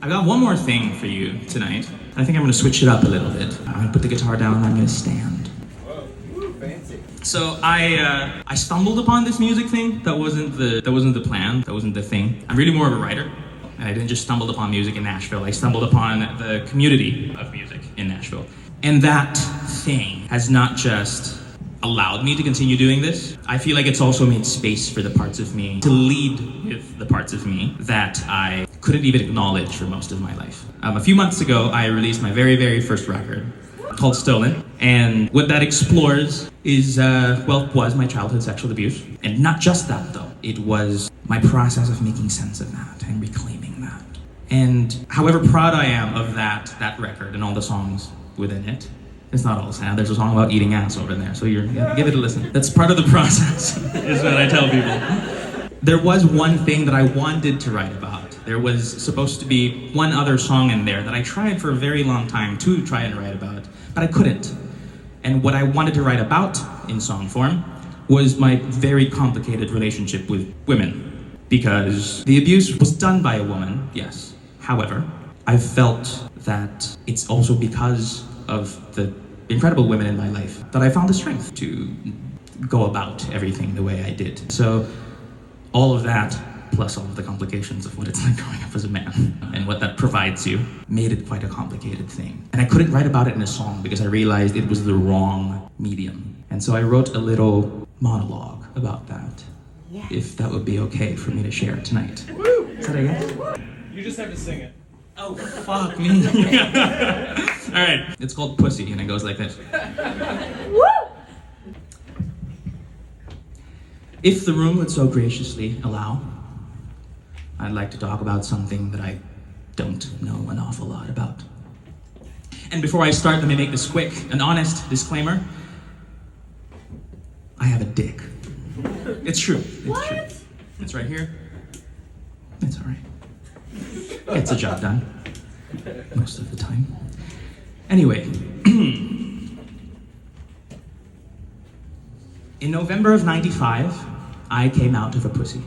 got one more thing for you tonight. I think I'm gonna switch it up a little bit. I'm gonna put the guitar down and I'm gonna stand. Whoa, fancy. So I stumbled upon this music thing. That wasn't the plan. That wasn't the thing. I'm really more of a writer. And I didn't just stumble upon music in Nashville. I stumbled upon the community of music in Nashville. And that thing has not just allowed me to continue doing this. I feel like it's also made space for the parts of me to lead with the parts of me that I couldn't even acknowledge for most of my life. A few months ago, I released my very, very first record called Stolen. And what that explores is, was my childhood sexual abuse. And not just that though, it was my process of making sense of that and reclaiming that. And however proud I am of that record and all the songs within it, it's not all sad. There's a song about eating ass over there, so give it a listen. That's part of the process, is what I tell people. There was one thing that I wanted to write about. There was supposed to be one other song in there that I tried for a very long time to try and write about, but I couldn't. And what I wanted to write about in song form was my very complicated relationship with women. Because the abuse was done by a woman, yes. However, I felt that it's also because of the incredible women in my life that I found the strength to go about everything the way I did. So all of that, plus all of the complications of what it's like growing up as a man and what that provides you, made it quite a complicated thing. And I couldn't write about it in a song because I realized it was the wrong medium. And so I wrote a little monologue about that, yes. If that would be okay for me to share tonight. Woo! Is that a yes? You just have to sing it. Oh, fuck me. All right, it's called Pussy, and it goes like this. Woo! If the room would so graciously allow, I'd like to talk about something that I don't know an awful lot about. And before I start, let me make this quick. An honest disclaimer. I have a dick. It's true. It's true. It's right here. It's all right. Gets the job done. Most of the time. Anyway. In November of '95, I came out of a pussy.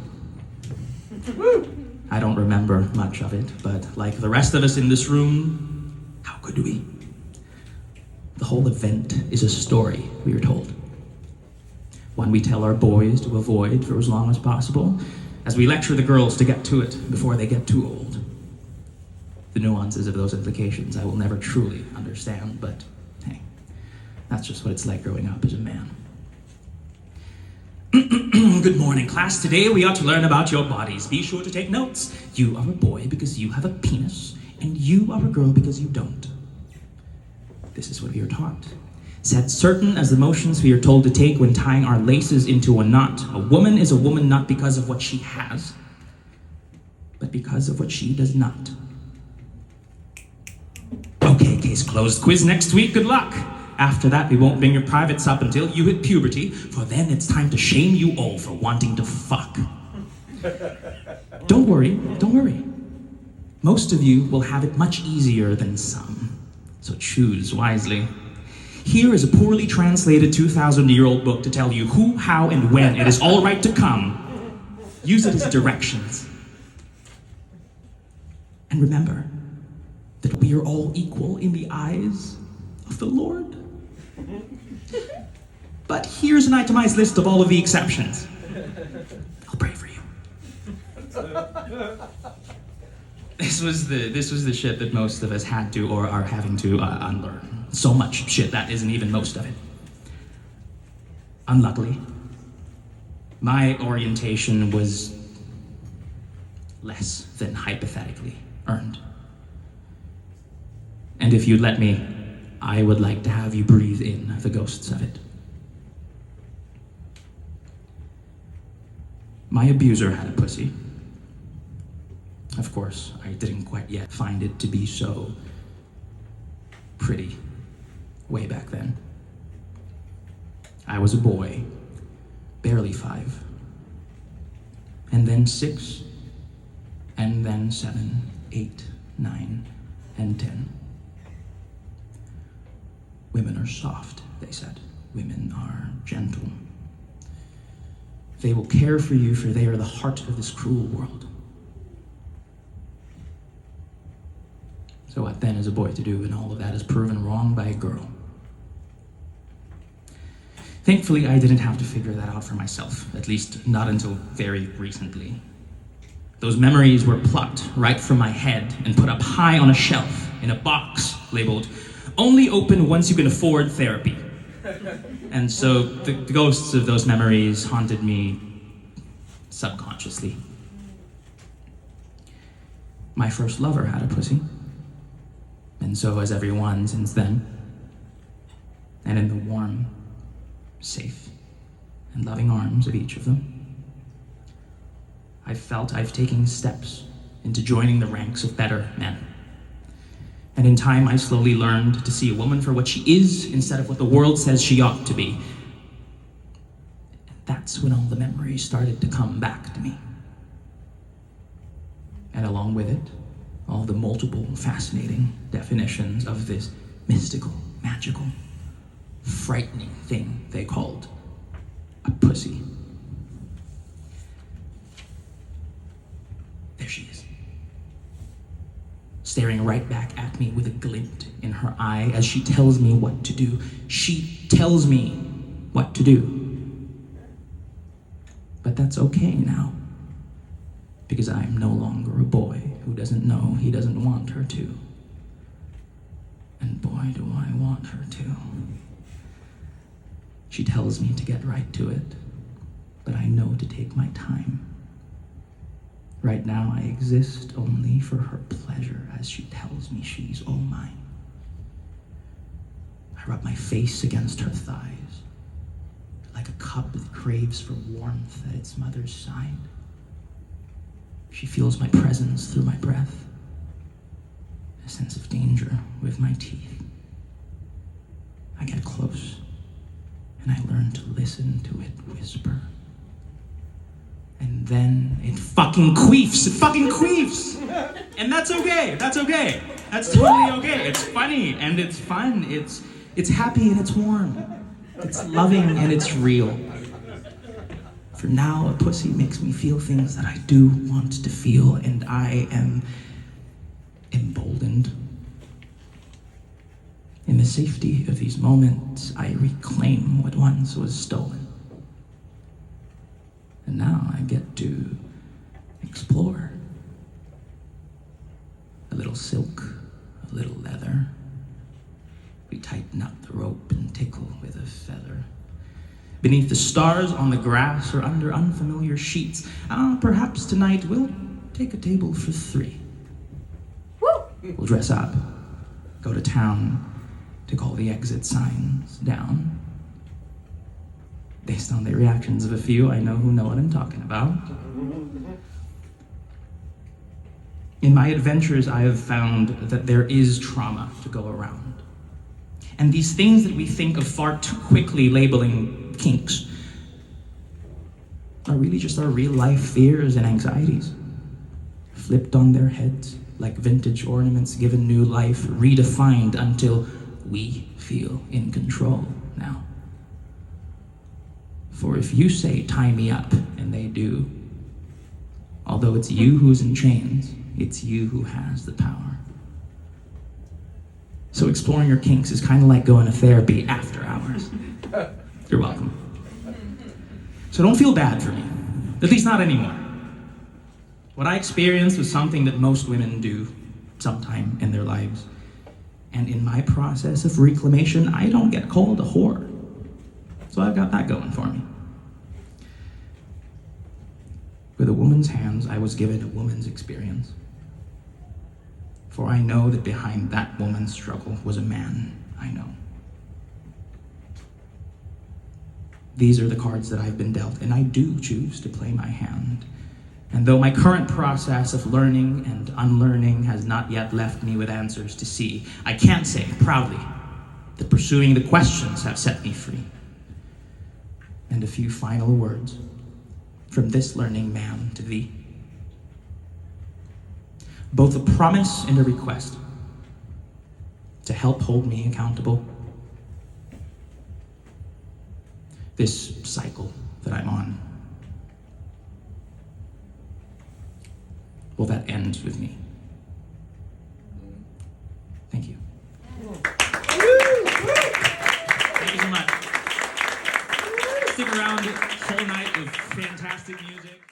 I don't remember much of it, but like the rest of us in this room, how could we? The whole event is a story, we are told. One we tell our boys to avoid for as long as possible, as we lecture the girls to get to it before they get too old. The nuances of those implications I will never truly understand, but hey, that's just what it's like growing up as a man. Good morning, class. Today we are to learn about your bodies. Be sure to take notes. You are a boy because you have a penis, and you are a girl because you don't. This is what we are taught. Set certain as the motions we are told to take when tying our laces into a knot. A woman is a woman not because of what she has, but because of what she does not. Okay, case closed. Quiz next week. Good luck. After that, we won't bring your privates up until you hit puberty, for then it's time to shame you all for wanting to fuck. Don't worry, don't worry. Most of you will have it much easier than some, so choose wisely. Here is a poorly translated 2,000-year-old book to tell you who, how, and when it is all right to come. Use it as directions. And remember that we are all equal in the eyes of the Lord. But here's an itemized list of all of the exceptions. I'll pray for you. This was the shit that most of us had to or are having to unlearn. So much shit that isn't even most of it. Unluckily, my orientation was less than hypothetically earned. And if you'd let me, I would like to have you breathe in the ghosts of it. My abuser had a pussy. Of course, I didn't quite yet find it to be so pretty way back then. I was a boy, barely 5, and then 6, and then 7, 8, 9, and 10. Women are soft, they said. Women are gentle. They will care for you, for they are the heart of this cruel world. So what then is a boy to do when all of that is proven wrong by a girl? Thankfully, I didn't have to figure that out for myself, at least not until very recently. Those memories were plucked right from my head and put up high on a shelf in a box labeled, "Only open once you can afford therapy." And so the ghosts of those memories haunted me subconsciously. My first lover had a pussy, and so has everyone since then. And in the warm, safe, and loving arms of each of them, I felt I've taken steps into joining the ranks of better men. And in time, I slowly learned to see a woman for what she is instead of what the world says she ought to be. That's when all the memories started to come back to me. And along with it, all the multiple fascinating definitions of this mystical, magical, frightening thing they called a pussy. There she is, staring right back at me with a glint in her eye as she tells me what to do. She tells me what to do. But that's okay now, because I am no longer a boy who doesn't know he doesn't want her to. And boy, do I want her to. She tells me to get right to it, but I know to take my time. Right now, I exist only for her pleasure as she tells me she's all mine. I rub my face against her thighs, like a cub that craves for warmth at its mother's side. She feels my presence through my breath, a sense of danger with my teeth. I get close, and I learn to listen to it whisper. And then it fucking queefs. It fucking queefs. And that's okay. That's okay. That's totally okay. It's funny and it's fun. It's happy and it's warm. It's loving and it's real. For now, a pussy makes me feel things that I do want to feel, and I am emboldened. In the safety of these moments, I reclaim what once was stolen. And now I get to explore. A little silk, a little leather. We tighten up the rope and tickle with a feather. Beneath the stars, on the grass, or under unfamiliar sheets. Perhaps tonight we'll take a table for three. Woo! We'll dress up, go to town, take all the exit signs down. Based on the reactions of a few, I know who know what I'm talking about. In my adventures, I have found that there is trauma to go around. And these things that we think of far too quickly labeling kinks are really just our real-life fears and anxieties, flipped on their heads like vintage ornaments given new life, redefined until we feel in control now. For if you say, "Tie me up," and they do, although it's you who's in chains, it's you who has the power. So exploring your kinks is kind of like going to therapy after hours. You're welcome. So don't feel bad for me, at least not anymore. What I experienced was something that most women do sometime in their lives. And in my process of reclamation, I don't get called a whore. So I've got that going for me. With a woman's hands, I was given a woman's experience. For I know that behind that woman's struggle was a man I know. These are the cards that I've been dealt, and I do choose to play my hand. And though my current process of learning and unlearning has not yet left me with answers to see, I can say proudly that pursuing the questions have set me free. And a few final words from this learning man to thee. Both a promise and a request to help hold me accountable. This cycle that I'm on, well, that ends with me. Stick around. Whole night of fantastic music.